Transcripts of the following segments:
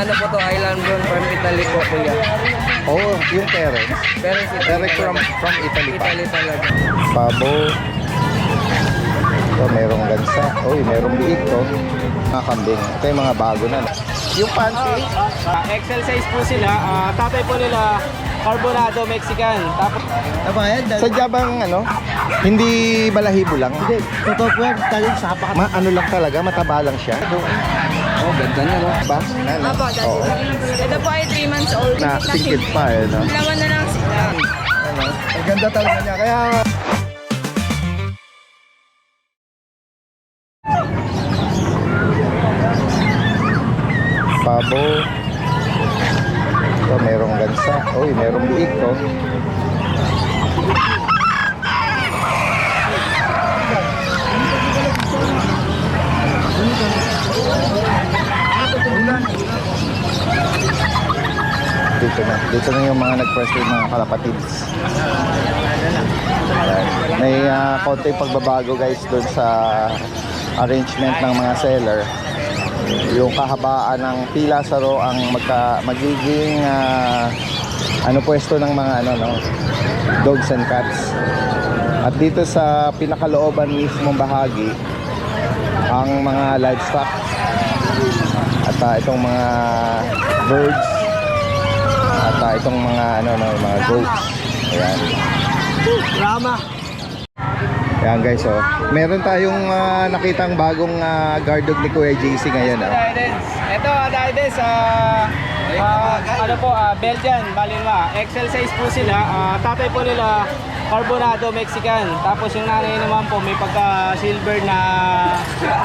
Ano po to, Island Brown from Italy po, kuya. Oh, yung parents. Parents Direct from Italy pa. Italy talaga. Pabo. Ito, merong gansa. Uy, merong liit to. Mga kambing. Ito yung mga bago na. Yung panty. XL size po sila. Tatay po nila, carbonado Mexican. Tapos, Sadya bang ano? Hindi balahibo lang? Hindi, totoo po yan. Talagang sapa ka. Ano lang talaga, mataba lang siya. Oh, ganda niya, no? Ba? Apo, Oo. ito po ay 3 months old. Na singkit pa eh, no? Laman na lang sila. Ano? Ang ganda talaga niya. Kaya pabo. Ito, merong gansa. Uy, merong liit to. Dito na yung mga nag-press yung mga kalapatids. Ayan. May konting pagbabago guys doon sa arrangement ng mga seller. Yung kahabaan ng pila sa row ang magiging pwesto ng mga dogs and cats. At dito sa pinakalooban mismong bahagi ang mga livestock at itong mga birds at itong mga mga goats. Ayan. drama. Ayan guys, oh. Meron tayong nakitang bagong guard dog ni Kuya JC ngayon, oh. Ito, Daides, Belgian, Malinois. XL size po sila. Tatay po nila, carbonado Mexican. Tapos yung nanay naman po, may pagka-silver na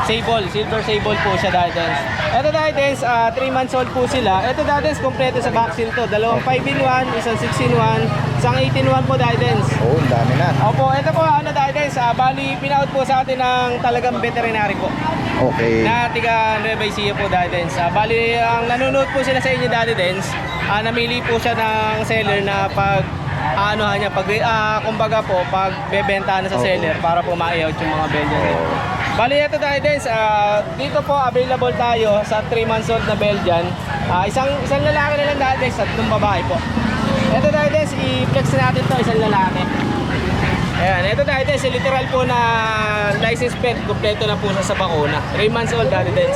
sable. Silver sable po siya, Daides. Ito, Daides, 3 months old po sila. Ito, Daides, kompleto sa vaccine to. Dalawang 5-in-1, isang 6-in-1, isang 8-in-1 po, Daides. Oh, ang dami na. Opo, ito po, Daides, bali, pinaut po sa atin ng talagang veterinary po. Okay. Na tiga Nueva Ecija po, Daides. Bali, ang nanonood po sila sa inyo, Daides, namili po siya ng seller na kumbaga po, pag bebenta na sa seller para po ma-out yung mga Belgian. Bali, ito Daides, dito po available tayo sa 3 months old na Belgian. Isang lalaki na lang, Daides, at 3 babae po. Ito Daides, i-flex natin to, isang lalaki. Ayan, ito Daides, literal po na license plate, kompleto na po siya sa bakuna. 3 months old, Daides.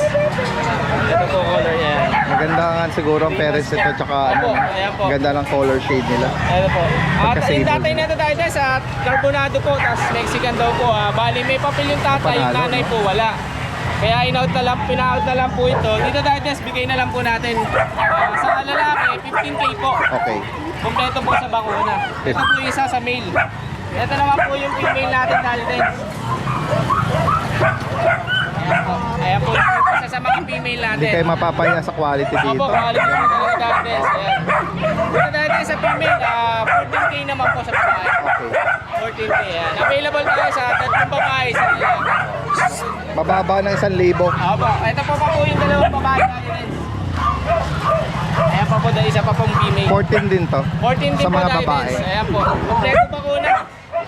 Ito po color niya. Maganda nga siguro ang parents ito, tsaka ayan po. ganda ng color shade nila. Ito po. At Pagka-sable. yung tatay nito Daides, at carbonado po, tapos Mexican daw po. Bali, may papel yung tatay, yung Panalo, nanay po wala. Kaya pinaut na lang po ito. Dito Daides, bigay na lang po natin. Sa lalaki, 15K po. Okay. Kompleto po sa bakuna. Ito po yung isa sa male. Ito naman po yung female natin, Daides. Ayan po yung isa sa mga female natin. Hindi kayo mapapahiya sa quality dito. Opo, quality po talaga, Daides. Ayan. Dito Daides sa female, 14K naman po sa babae. Okay. 14K, ayan. Available tayo sa 3 babae sa lalaki. Mababa ng 1,000. Opo, ito po pa po yung 2 babae natin. Ayan pa po, isa pa pong female. 14 din to. 14 din Sa po, mga Daides. babae. Ayan po. Kompleto pa ko na.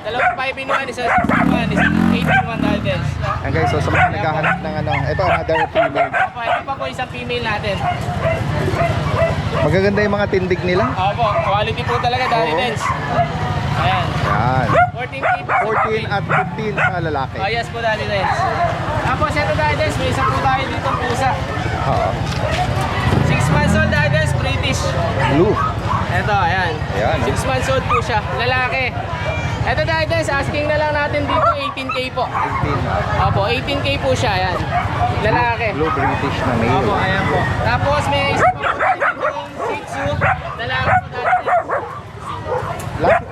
2 5-in-1, isa 6-in-1, isa 8-in-1, Daides. Ayan guys, so sa mga naghahanap ng ito another female. Opo, ito pa po isang female natin. Magaganda yung mga tindig nila. Opo, quality po talaga, Daides. Ayan. Yan. 14K po sa 14 female. at 15 sa lalaki. Oh, yes po, Daides. Tapos ito, Daides, may isa po tayo dito pusa. Oo. 6 months old, Daides, British. Blue. Ito, ayan. Ayan, 6 months old po siya, lalaki. Ito Daides, asking na lang natin dito 18K po. 18. Opo, 18K po siya, ayan. Lalaki. Blue British na male. Opo, ayan po. Tapos may isa po po ditong Shih Tzu, lalaki po natin.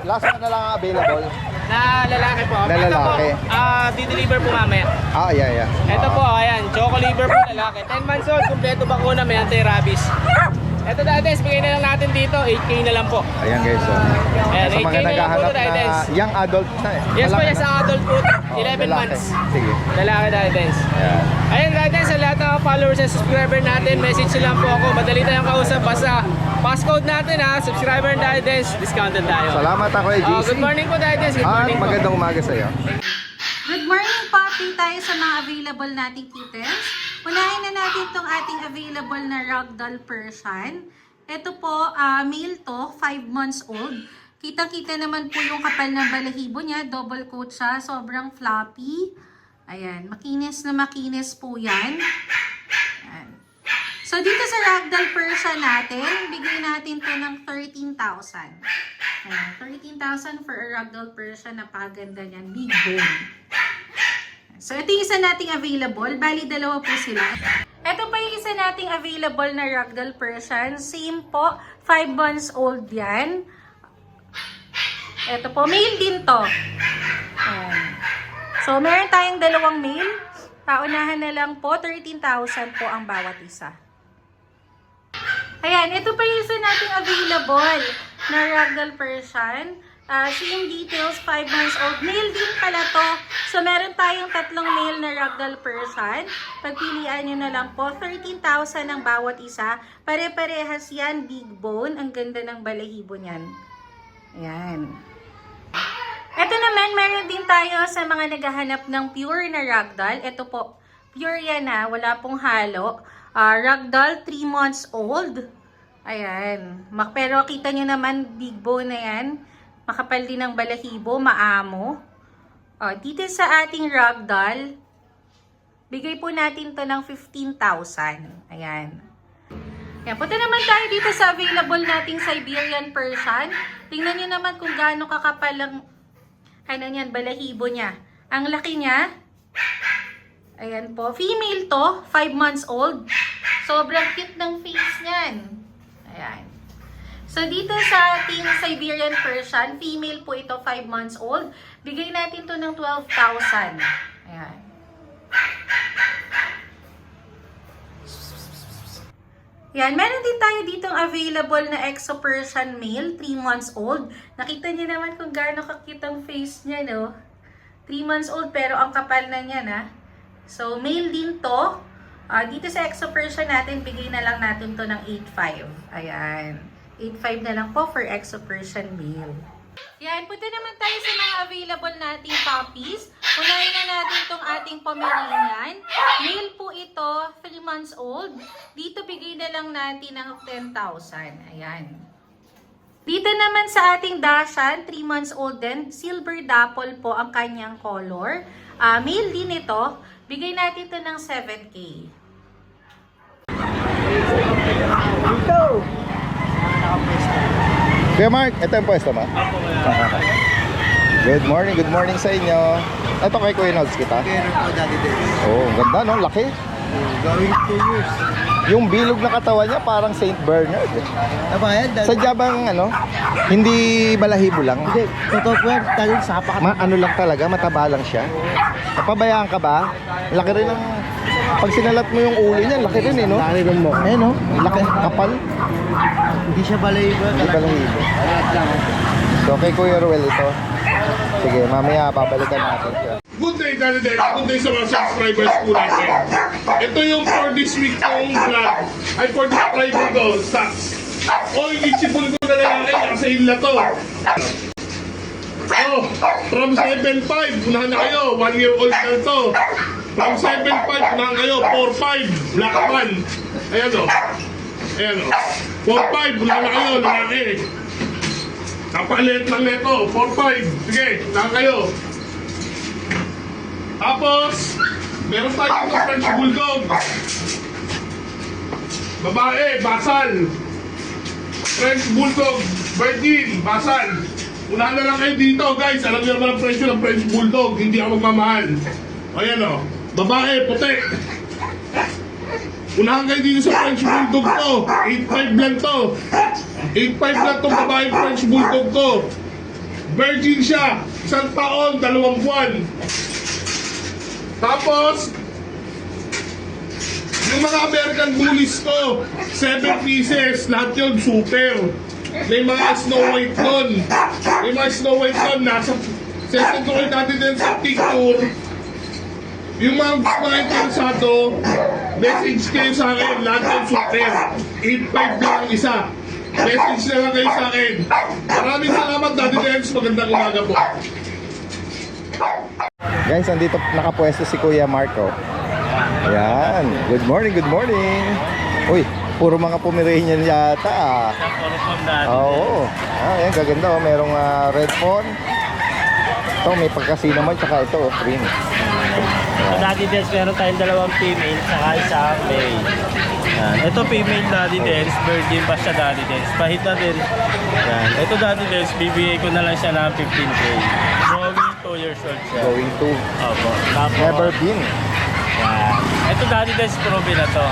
Last na lang ang available. Na lalaki po. Na Ito lalaki. po, di-deliver po mamaya. Yeah. Ito po, ayan, choco liver po lalaki. 10 months old, kumpleto bakuna, may anti-rabies. Ito Daides, bigay na lang natin dito, 8K na lang po. Ayan guys, so. Ayan, Sa 8K mga na lang po naghahanap ito, Daides. na young adult na eh. Yes po, Malaki yes, na. ang adult po, 11 lalaki. months. Sige. Lalaki Daides. Ayan. Ayun Daides, sa lahat ng followers and subscriber natin, message nyo lang po ako. Madali tayong kausap, basta passcode natin subscriber Daides, discounted tayo. Salamat ako kay JC. Good morning po Daides, good At morning po. magandang umaga sa iyo. Good morning po. Update tayo sa mga available nating kittens. Unahin na natin itong ating available na Ragdoll Persian. Ito po, male to, 5 months old. Kitang-kita naman po yung kapal ng balahibo niya. Double coat siya, sobrang floppy. Ayan, makinis na makinis po yan. Ayan. So, dito sa Ragdoll Persian natin, bigay natin to ng 13,000. Ayan, 13,000 for a Ragdoll Persian. Napakaganda niyan. Big bone. So, ito yung isa nating available. Bali, dalawa po sila. Ito pa yung isa nating available na Ragdoll Persian. Same po, 5 months old yan. Ito po, male din to. Ayan. So, meron tayong dalawang male. Paunahan na lang po, 13,000 po ang bawat isa. Ayan, ito pa yung isa nating available na Ragdoll Persian. Same details, 5 months old. Male din pala to. So, meron tayong tatlong male na Ragdoll Persian. Pagpilian nyo na lang po, 13,000 ang bawat isa. Pare-parehas yan, big bone. Ang ganda ng balahibo niyan. Ayan. Ito naman, meron din tayo sa mga naghahanap ng pure na Ragdoll. Ito po, pure yan ha, wala pong halo. Ragdoll, 3 months old. Ayan. Pero kita nyo naman, big bone na yan. Makapal din ang balahibo, maamo. Dito sa ating Ragdoll, bigay po natin to ng 15,000. Ayan. Ayan. Punta naman tayo dito sa available nating Siberian Persian. Tingnan nyo naman kung gaano kakapal ang balahibo niya. Ang laki niya. Ayan po. Female to, 5 months old. Sobrang cute ng face niyan. Ayan. So, dito sa ating Siberian Persian, female po ito, 5 months old. Bigay natin to ng 12,000. Ayan. Yan, meron din tayo ditong available na Exo Persian male, 3 months old. Nakita niyo naman kung gaano kakit ang face niya, no? 3 months old, pero ang kapal na niya, na. So, male din to. Dito sa Exo Persian natin, bigay na lang natin to ng 8,500. Ayan. 8,500 na lang po for Exo Persian male. Yan, punta naman tayo sa mga available nating puppies. Unahin na natin itong ating Pomeranian. Male po ito, 3 months old. Dito bigay na lang natin ng 10,000. Ayan. Dito naman sa ating Dachshund, 3 months old din. Silver dapple po ang kanyang color. Male din ito. Bigay natin ito ng 7K. Kuya Mark, ito yung pwesto mo? Good morning sa inyo. Ito kay Kuya Nods kita? Oh, ganda no, laki. Going 2 years. Yung bilog na katawan niya parang Saint Bernard. Nabayad? Sadya bang hindi balahibo lang? Hindi, totoo po yan. Dahil sa hapakat. Ano lang talaga, mataba lang siya. Napabayaan ka ba? Laki rin ng... Pag sinalat mo yung ulo niya, laki rin no? Laki rin mo. Eh no? Laki, kapal. Hindi siya balahibo. Hindi balahibo. So kay Kuya Ruel ito. Sige, mamaya babalikan natin siya. Good day, Daddy Dave. Good day sa mga subscribers po natin. Ito yung for this week kong vlog. Ay, for this subscriber ko, stocks. O, yung itsipon ko na lalaki, nasa ila to. Oh, from 7.5, unahan na kayo. 1 year old na to. From 7.5, unahan kayo. 4.5, black one. Ayan o. Ayan o. 4.5, unahan na kayo, lalaki. Kapalit lang neto. 4.5. Sige, unahan kayo. Tapos, meron tayo ng French Bulldog. Babae, basal. French Bulldog, virgin, basal. Unahan na lang kayo dito, guys. Alam niyo naman ang presyo ng French Bulldog. Hindi ako magmamahal. Ayan o. Babae, puti. Unahan kayo dito sa French Bulldog to. 8.5 lang to. 8.5 lang tong babae French Bulldog to. Virgin siya. 1 taon, 2 buwan. Tapos, yung mga American Bullies ko, 7 pieces, lahat yun super. May mga Snow White nun. May mga Snow White nun, nasa session ko natin din sa picture. Yung mga interesado, message kayo sa akin, lahat yun super. 8.5 lang ang isa. Message na lang kayo sa akin. Maraming salamat, Daddy Dance. Magandang umaga po. Guys, andito nakapwesto si Kuya Marco. Ayan. Good morning, good morning. Uy, puro mga Pomeranian yata ah. Oo. Ayan, gaganda oh. Merong red phone. Ito, may pagkasi naman, tsaka ito, green. Daddy Dance, meron tayong dalawang female, saka isang male. Yan. Ito female Daddy Dance, virgin pa siya Daddy Dance. Pahit na din. Yan. Ito Daddy Dance, bibigay ko na lang siya ng 15K. Growing 2 years old siya. Going to. Opo. Tapos, Never been. yan. Ito Daddy Dance, probe na to.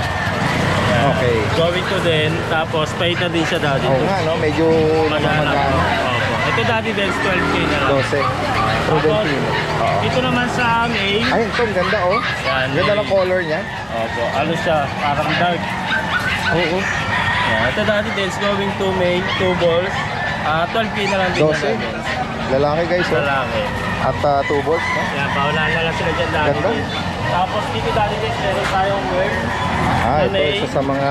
Yan. Okay. Going to din, tapos pahit na din siya Daddy Oo Dance. nga, no? Medyo Magana magana. po. Opo. Ito Daddy Dance, 12K na lang. 12. Tapos, Prudentino. Oo. ito naman sa male. Ay, ito, ang ganda oh. Yan. Ganda ng color niya. Opo. Ano siya? Parang dark. Oo. Yan. Ito Daddy Dance, going to male, 2 balls. 12K na lang din 12. na natin. Lalaki guys oh. Lalaki. At 2 balls, no? Yan, paunahan na lang sila dyan Daddy Ganda. Dance. Tapos dito Daddy Dance, meron tayong word. Ito isa sa mga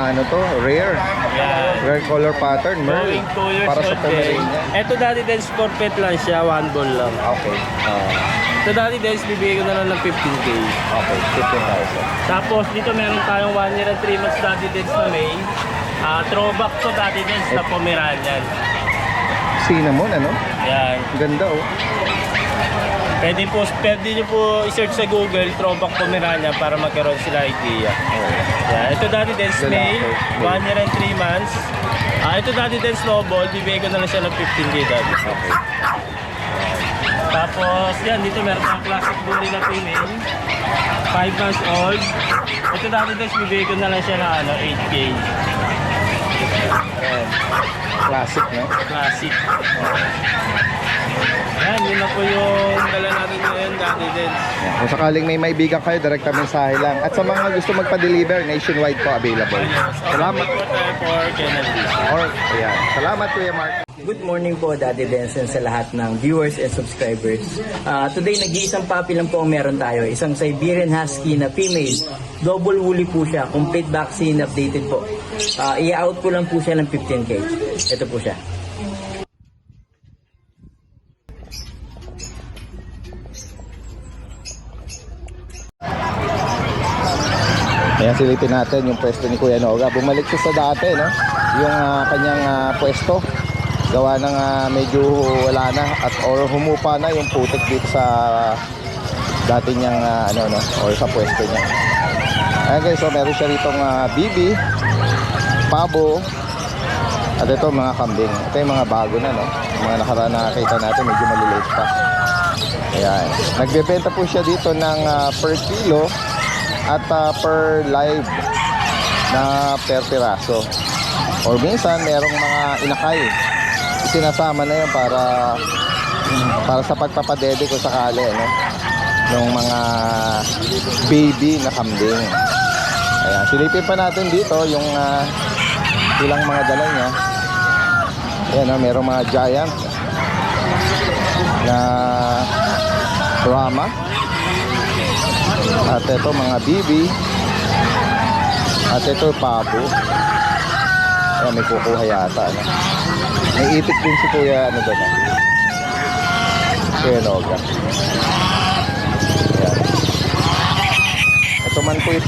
ano to, rare. Yan. Rare color pattern, merl. Going 2 years Para sa old din. Pomeranian. Ito Daddy Dance, 4 pet lang siya, 1 ball lang. Okay. Ito Daddy Dance, bibigay ko na lang ng 15K. Okay, 15,000. Tapos dito meron tayong 1 year and 3 months Daddy Dance na May. Throwback to Daddy Dance na Pomeranian. Cinnamon, ano? Yan. Ganda oh. Pwede nyo po i-search sa Google, Throwback Pomeranian para magkaroon sila idea. Yan. Ito Daddy Dance May, 1 year and 3 months. Ito Daddy Dance Snowball, bibigay ko na lang siya ng 15K Daddy. Okay. Tapos yan, dito meron tayong classic bully na female. 5 months old. Ito Daddy Dance, bibigay ko na lang siya ng 8K. Yan. Classic, no? Classic. Yan, yun na po yung dala natin ngayon, Daddy Dance. Kung sakaling may maibigan kayo, direkta mensahe lang. At sa mga gusto magpa-deliver, nationwide po available. Salamat. For Kennedy. Ayan. Salamat, Kuya Mark. Good morning po, Daddy Benson, sa lahat ng viewers and subscribers. Today, nag-iisang puppy lang po ang meron tayo. Isang Siberian Husky na female. Double woolly po siya. Complete vaccine, updated po. I-out ko lang po siya ng 15K. Ito po siya. Ayan, silipin natin yung pwesto ni Kuya Noga. Bumalik siya sa dati, no? Yung kanyang pwesto. Gawa ng medyo wala na at or humupa na yung putik dito sa dati niyang or sa pwesto niya. Ayan guys, so meron siya ritong bibi, pabo, at ito mga kambing. Ito yung mga bago na, no? Mga nakaraan na nakita natin, medyo maliliit pa. Ayan. Nagbebenta po siya dito ng per kilo at per live na per piraso. Or minsan merong mga inakay. Sinasama na yun para sa pagpapadede ko sakali, no? Nung mga baby na kambing. Ayan, silipin pa natin dito yung ilang mga dala niya. Ayan, merong mga giant na Brahma. At ito mga bibi. At ito pabo. Ayan, may kukuha yata, no? May itik din si Kuya doon. Kuya Noga. Ayan. Ito man po yung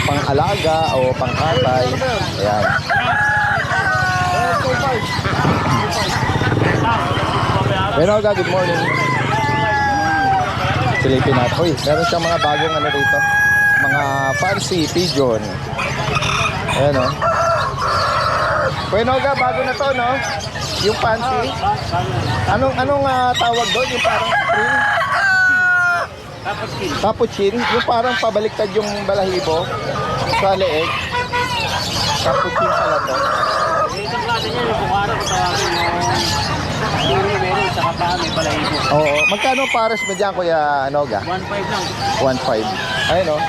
pang-alaga o pang-katay. Ayan. Kuya Noga, good morning. Silipin natin. Uy, meron siyang mga bagong rito. Mga fancy pigeon. Ayan, o. Kuya Noga, bago na to, no? Yung fancy. Anong tawag doon? Yung parang spring? Capuchin. Yung parang pabaliktad yung balahibo sa leeg. Capuchin pala to. Ito klase niya, yung bukara ko tawagin yung meron sa kapa, may balahibo. Oo. Magkano pares mo dyan, Kuya Noga? 1.5 lang. 1.5. Ayun, no?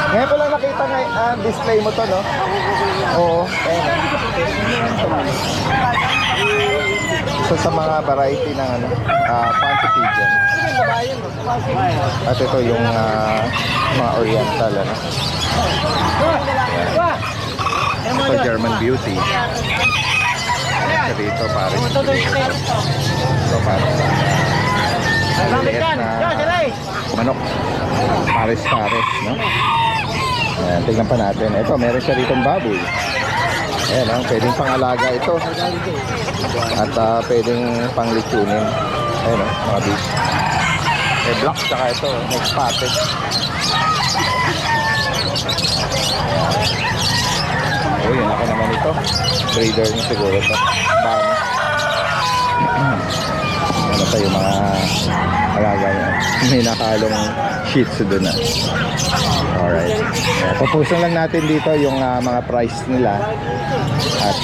Ngayon ko lang nakita display mo to, no? Oo. Ayun, no? So, sa mga variety ng fancy pigeon. At ito yung mga oriental, ano? Ito German Beauty. Ito dito, pares. Ito, pares. Maliliit na manok. Pares-pares, no? Ayan, tignan pa natin. Ito, meron siya rito baboy. Ayan, pwedeng pang-alaga ito. At pwedeng pang-litsunin. Ayan, mga beef. May black, tsaka ito, may spotted. Oh, yun ako naman ito. Breeder niya siguro ito. Dami. Ano pa yung mga alaga niya. May nakalong shih tzu doon na. Alright. Pupusan lang natin dito yung mga price nila. At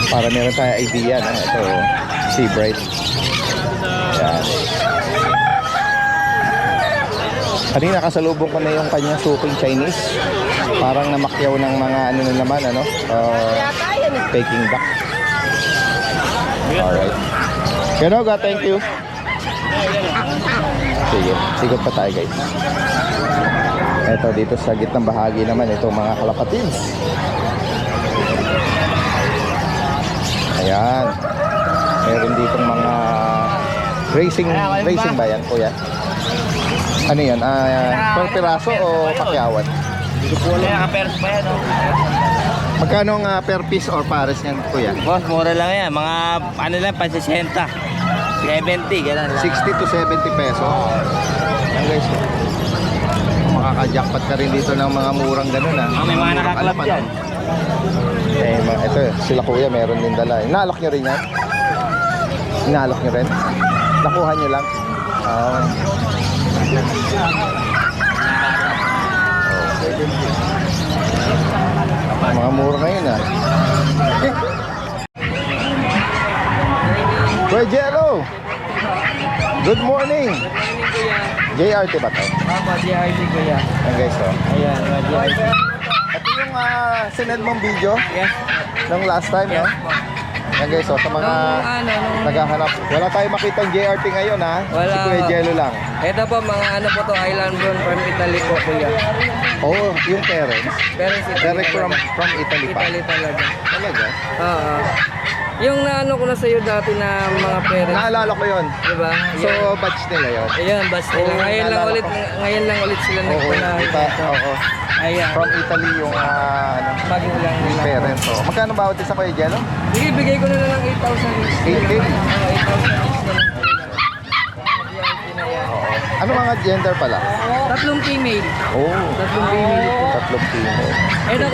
para meron tayo idea. No? Ito, Sea Bright. Ayan. Kanina kasalubong ko na yung kanyang suking Chinese. Parang namakyaw ng mga ano na naman, Peking duck. Alright. Kenoga, thank you. Sige, sigot pa tayo guys. Ito dito sa gitnang bahagi naman itong mga kalapatids. Ayan. Meron ditong mga racing ba yan, kuya? Ano yan? Per piraso o pakyawan? Naka-pairs pa yan, oh. Magkano ang per piece or pares yan, kuya? Boss, mura lang yan. Mga, ano lang, 60. 70, gano'n lang. 60 to 70 peso. Ayan guys. Makaka-jackpot ka rin dito ng mga murang ganun, May mga nakaklap yan. Ito, sila kuya meron din dala. Inaalok nyo rin yan? Inaalok nyo rin? Nakuha nyo lang? Mga mura ngayon, Kuya Jello! Good morning! JRT ba to? Opo, JRT ko yan. Ayan guys, Ayan, JRT. Ito yung sinend mong video Yes. nung last time, no? Ayan guys, sa mga naghahanap. Wala tayong makitang JRT ngayon, Wala. Si Kuya Jello lang. Ito po, mga ano po to, Island Brown from Italy po, kuya. Oh, yung parents. Pero si Direct from Italy pa. Italy talaga. Talaga? Oo. Yung naano ko na sa'yo dati na mga parents, Naalala ko yun. diba? So, batch nila yun. Ayan, basta nila. Oo, naalala ko. Ngayon lang ulit sila Oo, nagpanahin. oo. Ayan, From Italy yung magulang nila. parents. Oh. Magkano bawat isa, Kuya Jello? Sige, bigay ko na lang 8,000 each. 18? Oo, 8,000 each na lang. Oo. Ano mga gender pala? Tatlong female. Oh, Tatlong female ito. tatlong female. Ito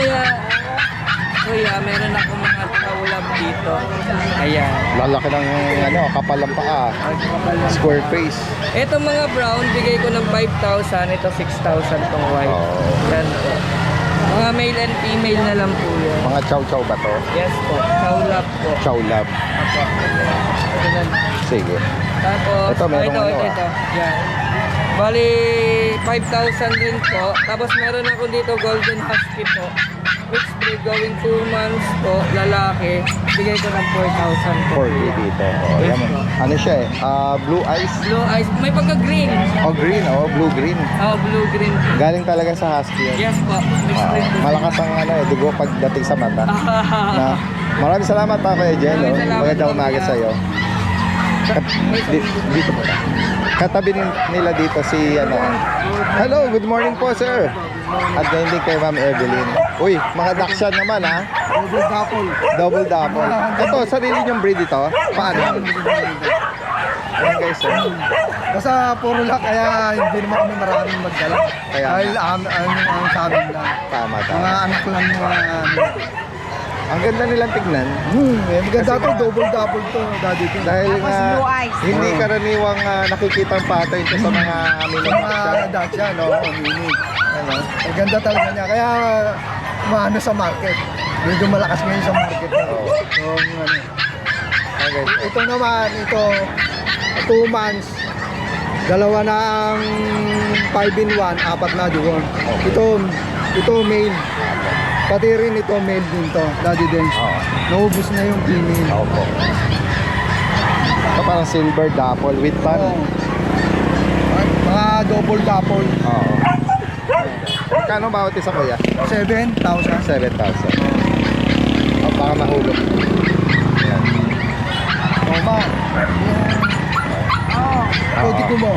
kuya, meron ako mga kaulab dito. Ayan. Lalaki ng kapal ng paa. Square face. Ito mga brown, bigay ko ng 5,000. Ito 6,000 tong white. Oh. Yan po. Mga male and female na lang po yan. Mga chow-chow ba to? Yes po. Kaulab po. Chow lab. Apo. Ito na. Sige. Tapos, Ito, merong ito. Yan. Bali, 5,000 rin po. Tapos meron ako dito golden husky po. Which breed going 2 months po, lalaki. Bigay ko ng 4,000 po. 40 dito. Oh, Yes yan. po. Ano siya blue eyes? Blue eyes. May pagka-green. Oh, green. Oh, blue-green. Oh, blue-green. Galing talaga sa husky yan. Yes po. Mixed breed po. Malakas ang dugo pagdating sa mata. Na, maraming salamat Kuya Jello. Maraming salamat Magandang po, umaga kuya. sa iyo. Dito po. Katabi nila dito si Hello, good morning po sir. At ngayon din kay Ma'am Evelyn. Uy, mga Dachshund naman Double couple. Double double. Ito, sarili niyong breed ito. Paano? Ayan guys, Basta puro lang, kaya hindi naman kami maraming magdala. Kaya- Dahil ang sa amin lang. Tama, Mga tama. anak lang yung mga Ang ganda nilang tignan. maganda to, double to, daddy to. Dahil nga, blue eyes. hindi karaniwang nakikita ang pattern ito sa mga mini Sa mga Dacia, no? Mini. Ano? Ang ganda talaga niya. Kaya, maano sa market. Medyo malakas ngayon sa market. So, Okay. ito naman, ito, 2 months. Dalawa na ang 5-in-1, 4 na doon. Ito male. Pati rin ito male din to, daddy din. Oo. Naubos na yung female. Opo. Ito parang silver dapple with pan. Mga double. Oo. Magkano bawat isa kuya? 7,000. 7,000. Oh, baka mahulog. Ayan. Toma. Kodi ko mo.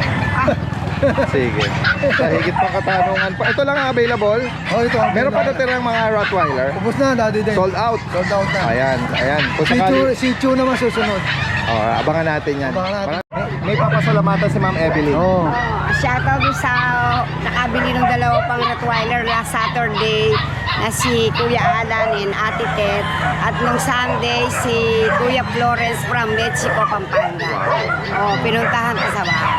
Sige. Sa higit pang katanungan pa. Ito lang ang available. Oh, ito. Meron pa natirang mga Rottweiler. Ubus na, Daddy Dance. Sold out. Sold out na. Ayan, ayan. Kung Si Chu, sakali, si Chu naman susunod. abangan natin yan. Abangan natin. May papasalamatan si Ma'am Evelyn. Oh. Shoutout sa nakabili ng dalawa pang Rottweiler last Saturday na si Kuya Alan and Ate Ted, at nung Sunday si Kuya Florence from Mexico, Pampanga. Pinuntahan ko sa bahay.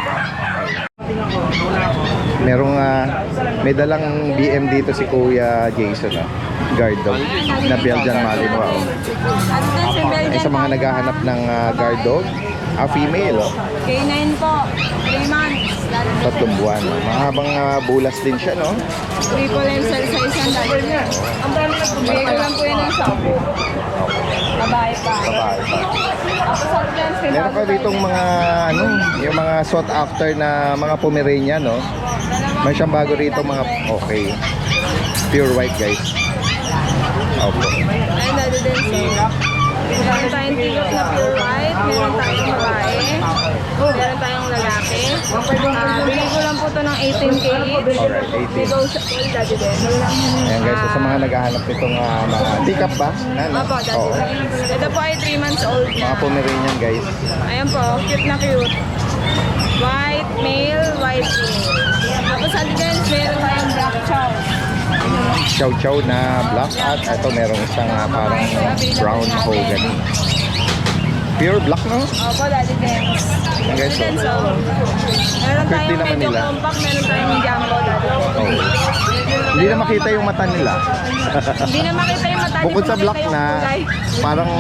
Merong may dalang BM dito si Kuya Jason, guard dog na Belgian Malinois. Ay, sa mga naghahanap ng guard dog, female, K9 po, 3 months. 3 buwan. Mahabang bulas din siya, no? Triple M cell size ang dati. Bigay ko lang po yan ng 10. Babae pa. Babae pa. Tapos sa plans, Meron pa ditong mga yung mga sought after na mga Pomeranian, no? May siyang bago rito mga okay. Pure white, guys. Opo. Ayun, dati din siya. Meron tayong tigot na pure white, meron tayong babae, meron tayong lalaki. Bigay ko lang po ito ng 18K each. Alright, 18. Negotiable, dati din. Ayan, guys, so sa mga naghahanap nitong mga pick-up ba? Opo, dati Oo. din. Ito po ay 3 months old na. Mga Pomeranian, guys. Ayan po, cute na cute. White male, white female. Tapos sa din, meron tayong black chow. Chow chow na black at ito merong isang parang brown mahogany. Pure black, no? Opo, dati din. Ayan, guys, so, Then, so, meron Cute din tayong naman medyo nila. compact, meron tayong jumbo dati. oh. Hindi na makita yung mata nila. Hindi na makita yung mata. Bukod hindi sa po black makita yung na kulay. parang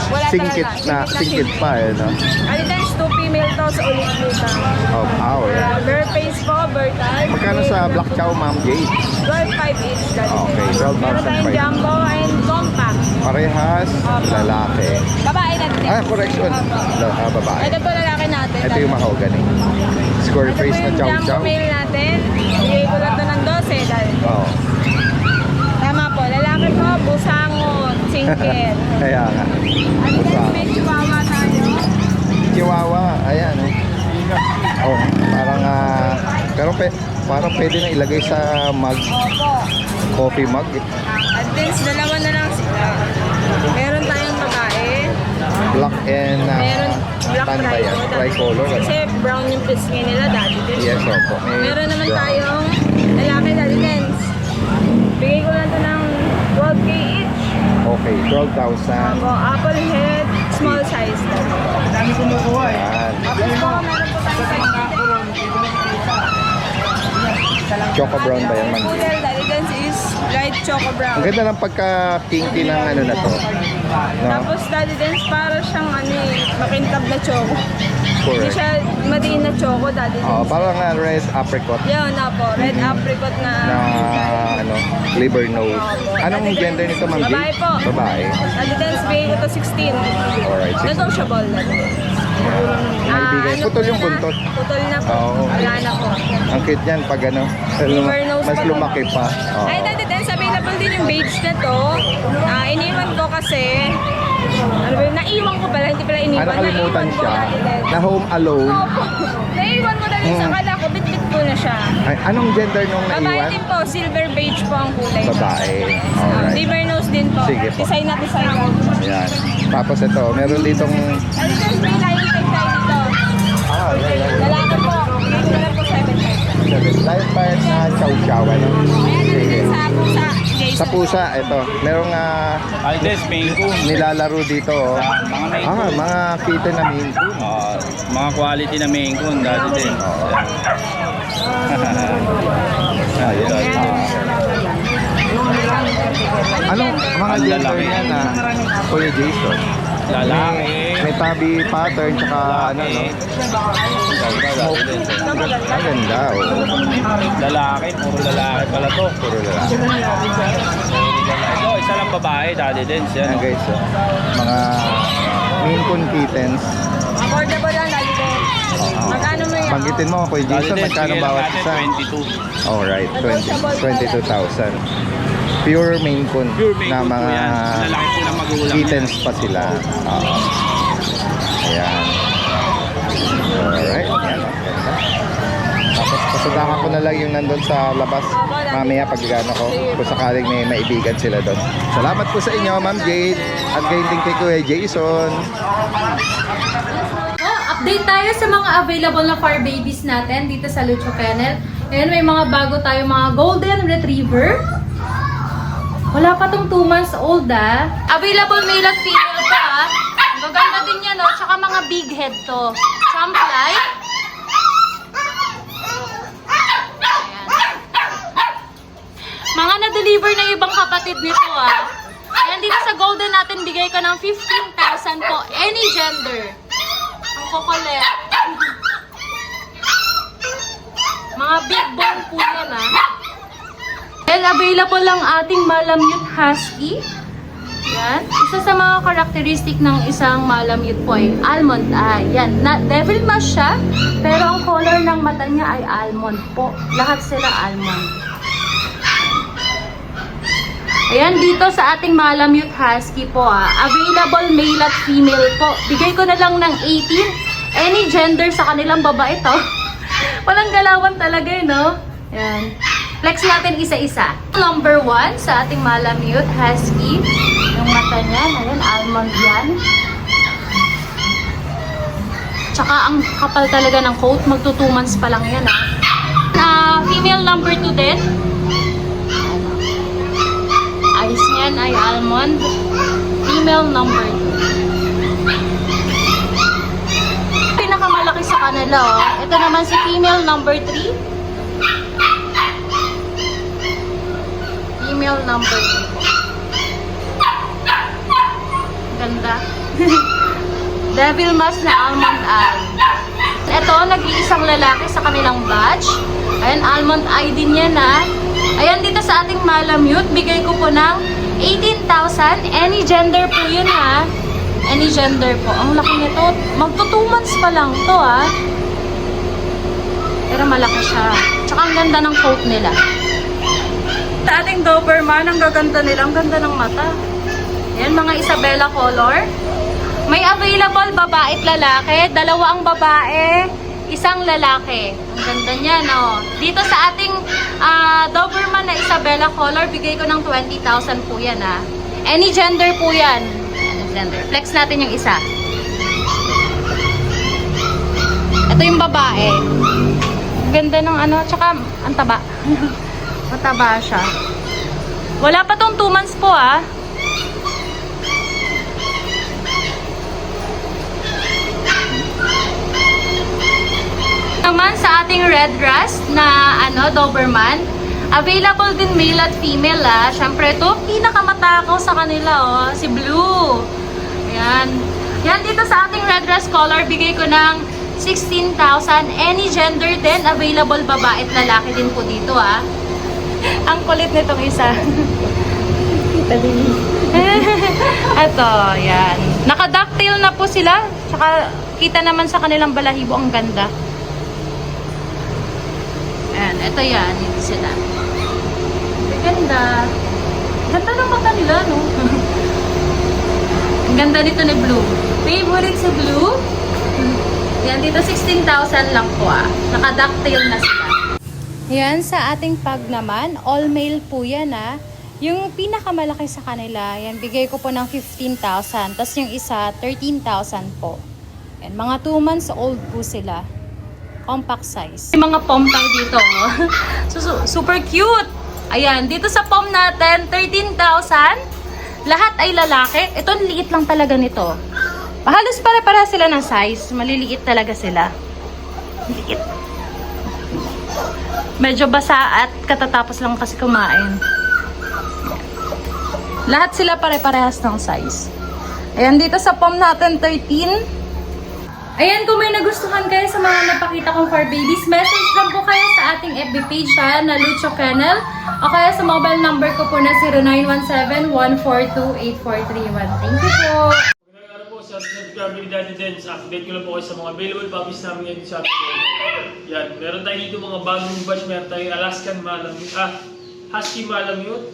Wala singkit talaga. na singkit pa, eh, no? Ano din, 2 female to sa ulit dito. Oh, wow, yeah. Bare face po, bare type. Magkano sa black chow, Ma'am Jade? 12.5 each. dati. Okay, 12,500. Meron tayong jumbo and compact. Parehas, lalaki. Babae natin. Correction. Babae. Ito po lalaki natin. Ito yung mahogany. Square Ito po face na yung chow jumbo chow. male natin. Bigay ko lang ito ng 12 dahil. Oo. Tama po, lalaki po, busangon, singkit. Kaya nga. Ano din, may chihuahua tayo. Chihuahua, ayan. Oh, parang parang pwede na ilagay sa mug, Opo. coffee mug. At din, dalawa na lang sila. Meron tayong babae. Black and Meron black tan ba yan? Tricolor. Ano? Kasi brown yung pisngi nila dati din. Yes, opo. Meron naman brown. tayong lalaki dati din. Bigay ko lang ito ng 12K each. Okay, 12,000. Apple head, small size. Yan. Tapos po, meron po tayong Choco brown ba yan, Ma'am? Poodle dati din is light choco brown. Ang ganda ng pagka-kinky ng ano na to. No? Tapos dati din para siyang makintab na choco. Hindi Correct. siya madiin na choco dati din. Oh, parang red apricot Yun na po, red apricot na. na liver nose. Anong gender nito, Ma'am Jade? Babae po. Babae. Dati din bigay ko to 16. Alright, 16. Negotiable dati din. Naibigay. Putol yung po na? buntot. Putol na po. Oo. Wala na po. Ang cute yan pag ano, Liver nose mas pa to. lumaki pa. Oo. Ay, dati din, available din yung beige na to. Iniwan ko kasi, ano ba yun, naiwan ko pala, hindi pala iniwan. Nakalimutan Naiwan ko siya. dati din. Na home alone. Opo. Naiwan ko dati sa kala ko, bit-bit ko na siya. Ay, anong gender nung Babae naiwan? din po, silver beige po ang kulay. Babae. Alright. Liver nose din po. Sige po. Design na design ko. Ayan. Tapos ito, meron ditong Ano din, may lion type tayo dito. Lalaki po, bigay ko na lang po 7.5. live fire na chow-chow. Ano? Ayan Sige. din sa pusa, Jason. Sa pusa, ito. Merong Aldes, Maine Coon. nilalaro dito. Oh. Mga Maine Coon. Mga kitten na Maine Coon. Mga quality na Maine Coon dati din. Ayun. Anong mga Ang gender lalaki. niya na Kuya Jason? Lalaki. May tabi pattern tsaka ano, no? Ganda dati din. Ang ganda, oh. Lalaki, puro lalaki pala to. Puro lalaki. Ito, isa lang babae dati din siya. Ayan guys, oh. Mga Maine Coon kittens. Affordable lang lagi din. Magkano mo yan? Banggitin mo, Kuya Dati Jason, din, magkano bigyan bawat natin isa? 22. Alright, 22,000. Pure Maine Coon Pure Maine na Coon po mga yan. Lalaki po na magulang. kittens pa sila. Oo. Ayan. Alright. Ayan. Ang ganda. Tapos Pasadahan ko na lang yung nandun sa labas. Mamaya pag gano ko, kung sakaling may maibigan sila doon. Salamat po sa inyo, Ma'am Jade. At gayon din kay Kuya Jason. Update tayo sa mga available na fur babies natin dito sa Lucho Kennel. Ayan, may mga bago tayo mga golden retriever. Wala pa tong 2 months old Available male at female pa Maganda din yan Tsaka mga big head to. Champly. Mga na-deliver na ibang kapatid nito Ayan, dito sa golden natin bigay ko ng 15,000 po. Any gender. Ang kukulit. Mga big bone po yan Well, available lang ating Malamute Husky. Yan. Isa sa mga karakteristik ng isang Malamute po ay almond eye. Yan. Devil mask siya, pero ang color ng mata niya ay almond po. Lahat sila almond. Ayan, dito sa ating Malamute Husky po available male at female po. Bigay ko na lang ng 18. Any gender sa kanilang babae to. Walang galawan talaga Yan. Flex natin isa-isa. Number 1 sa ating Malamute Husky. Yung mata niya, ayan, almond yan. Tsaka ang kapal talaga ng coat. Magto 2 months pa lang yan female number 2 din. Eyes niyan ay almond. Female number 2. Pinakamalaki sa kanila Ito naman si female number 3. Female number 2. Ganda. Devil mask na almond eye. Ito, nag-iisang lalaki sa kanilang batch. Ayan, almond eye din yan Ayan, dito sa ating Malamute, bigay ko po ng 18,000. Any gender po yun Any gender po. Ang laki nito. Magto 2 months pa lang to Pero malaki siya. Tsaka ang ganda ng coat nila. Sa ating Doberman, ang gaganda nila. Ang ganda ng mata. Ayan, mga Isabella color. May available babae at lalaki. 2 ang babae, 1 lalaki. Ang ganda niya, Dito sa ating Doberman na Isabella color, bigay ko ng 20,000 po yan, Any gender po yan. Any gender. Flex natin yung isa. Ito yung babae. Ganda ng tsaka ang taba. Mataba siya. Wala pa tong 2 months po Naman sa ating red rust na Doberman, available din male at female Syempre ito, pinakamatakaw sa kanila si Blue. Ayan. Yan dito sa ating red rust color, bigay ko ng 16,000. Any gender din, available babae at lalaki din po dito Ang kulit nitong isa. Ito, yan. Naka-ducktail na po sila. Tsaka kita naman sa kanilang balahibo ang ganda. Ayan, ito yan. Ito sila. Ang ganda. Ganda ng mata nila, Ang ganda nito ni Blue. Favorite si Blue. Yan, dito 16,000 lang po Naka-ducktail na sila. Yan, sa ating pag naman, all male po yan Yung pinakamalaki sa kanila, yan, bigay ko po ng 15,000. Tapos yung isa, 13,000 po. Yan, mga 2 months old po sila. Compact size. May mga pom tayo dito super cute. Ayan, dito sa pom natin, 13,000. Lahat ay lalaki. Ito, liit lang talaga nito. Halos pare-para sila ng size. Maliliit talaga sila. Liit. Medyo basa at katatapos lang kasi kumain. Lahat sila pare-parehas ng size. Ayan, dito sa pom natin, 13. Ayan, kung may nagustuhan kayo sa mga napakita kong fur babies, message lang po kayo sa ating FB page na Lucho Kennel. O kaya sa mobile number ko po na 0917-142-8431. Thank you po! Sa subscriber ni Daddy Dens, update ko lang po kayo sa mga available puppies namin ngayon sa Shopee. Yan, meron tayo dito mga bagong batch, meron tayong Alaskan Malamute, Husky Malamute.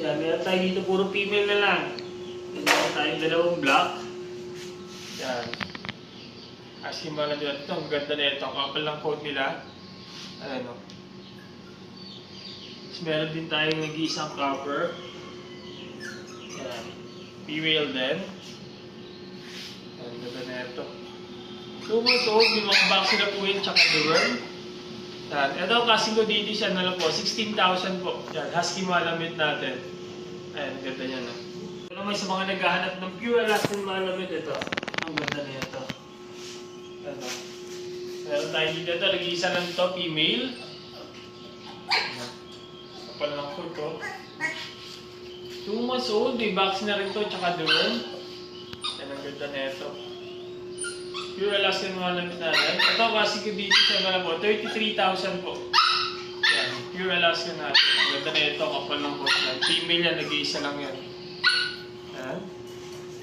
Yan, meron tayo dito puro female na lang. Meron tayong 2 black. Yan. Husky Malamute, ito ang ganda na ito, ang kapal ng coat nila. Ayan o. Tapos meron din tayong nag-iisang copper. Ayan. Female din. Ayan, ganda na ito. 2 months old, may mga vaccine na po yun, tsaka deworm. Yan. Ito, kasing ko dito siya na lang po, 16,000 po. Yan, husky malamit natin. Ayan, ganda niya na. Ito naman sa mga naghahanap ng pure Alaskan malamit, ito. Ang ganda niya ito. Ito. Meron tayo dito ito, nag-iisa lang ito, female. Kapal lang po ito. 2 months old, may vaccine na rin ito, tsaka deworm. Yan, ang ganda na ito. Pure Alaskan malamit natin. Ito, kasi ko dito siya na lang po, 33,000 po. Yan, pure Alaskan natin. Ang ganda na ito, kapal ng pot yan. Female yan, nag-iisa lang yan. Yan.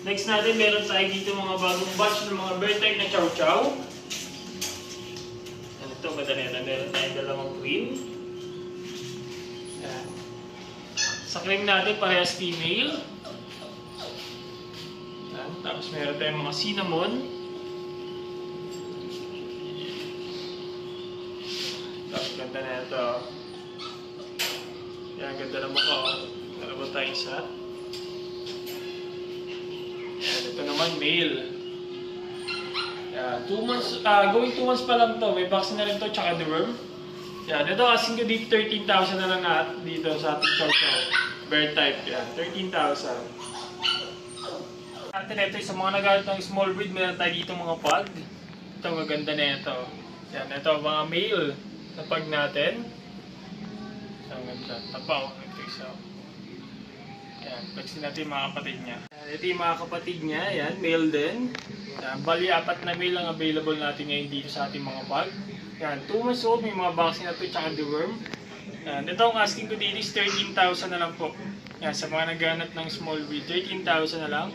Next natin, meron tayo dito mga bagong batch ng mga bird type na chow chow. Yan, ito, ganda na ito. Meron tayong dalawang cream. Yan. Sa cream natin, parehas female. Yan. Tapos meron tayong mga cinnamon. Tapos ganda na ito. Yan, ganda na mukha. Dalawa tayo isa. Yan, ito naman male. Yan, 2 months, going 2 months pa lang to. May vaccine na rin to, tsaka deworm. Yan, ito asking ko dito 13,000 na lang dito sa ating chow chow. Bear type, yan, 13,000. Atin ito sa mga nagalit ng small breed, meron tayo dito mga pug. Ito, maganda na ito. Yan, ito mga male na pug natin. Ang ganda. Tapaw. Ito isa. Yan. Pagsin natin yung mga kapatid niya. Yan. Ito yung mga kapatid niya. Yan. Male din. Yan. Bali, 4 na male ang available natin ngayon dito sa ating mga pug. Yan. 2 months old. May mga vaccine na ito tsaka deworm. Yan. Ito ang asking ko dito is 13,000 na lang po. Yan. Sa mga naghanap ng small breed, 13,000 na lang.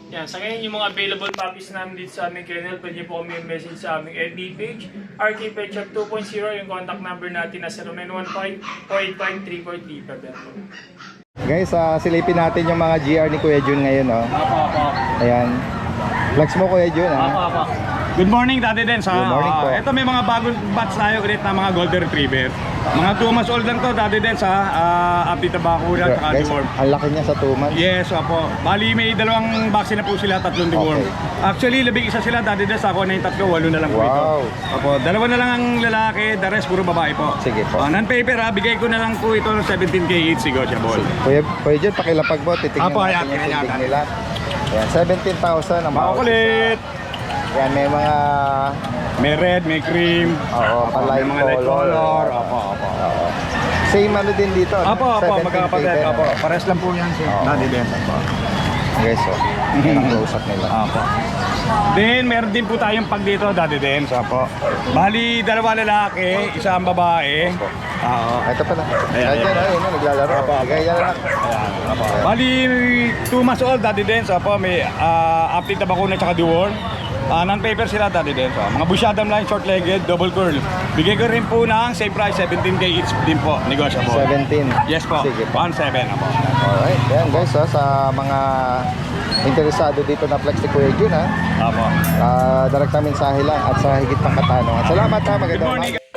Yan, sa ngayon yung mga available puppies namin dito sa aming kennel, pwede po kami message sa aming FB page, RK Pet Shop 2.0, yung contact number natin na 0915-485-3435. Guys, silipin natin yung mga GR ni Kuya Jun ngayon, oh. Ayan. Flex mo, Kuya Jun, ha? Good morning, Daddy Dens. Good morning po. Ito may mga bagong batch tayo ulit na mga Golden Retriever. Mga 2 months old lang to, Daddy Dens, ha? Update na ba ako na, tsaka Guys, deworm. ang laki niya sa 2 months. Yes, opo. Bali, may 2 vaccine na po sila, 3 deworm. Okay. Actually, labing isa sila, Daddy Dens. Ako na yung 3, 8 na lang po ito. Wow. Opo, 2 na lang ang lalaki, the rest puro babae po. Sige po. Non-paper, ha? Bigay ko na lang po ito ng 17K each, negotiable. Kuya Jun, pakilapag mo, titignan Apo, ayan, natin yung ayan, tindig nila. Ayan, 17,000 ang bawat Makulit! isa. Yan, may mga May red, may cream. Oo, Opo, light may mga light color. color. Opo, opo. same ano din dito. Apo, 17K magkakapatid. din, Apo, ano? pares lang po yan si Daddy Dens. Apo. Guys, so, yan ang close-up nila. Apo. Then, meron din po tayong pag dito, Daddy Dens. Apo. Bali, 2 lalaki, 1 ang babae. Oo. Ito pala. Ayan, Ayan, ayun, naglalaro. Apo, apo. Ganyan lang. Ayan, apo. Bali, 2 months old, Daddy Dens. Apo, may update na bakuna tsaka deworm. Non-paper sila, Daddy Dens. Mga Bushadam line, short-legged, double curl. Bigay ko rin po ng same price, 17K each din po, negotiable. 17. Yes po, Sige po. 1.7 apo. Alright, yan guys, sa mga interesado dito na flex ni Kuya Jun, ha? Apo. Direct na mensahe lang at sa higit pang katanungan. Salamat, ha, magandang Good morning. umaga.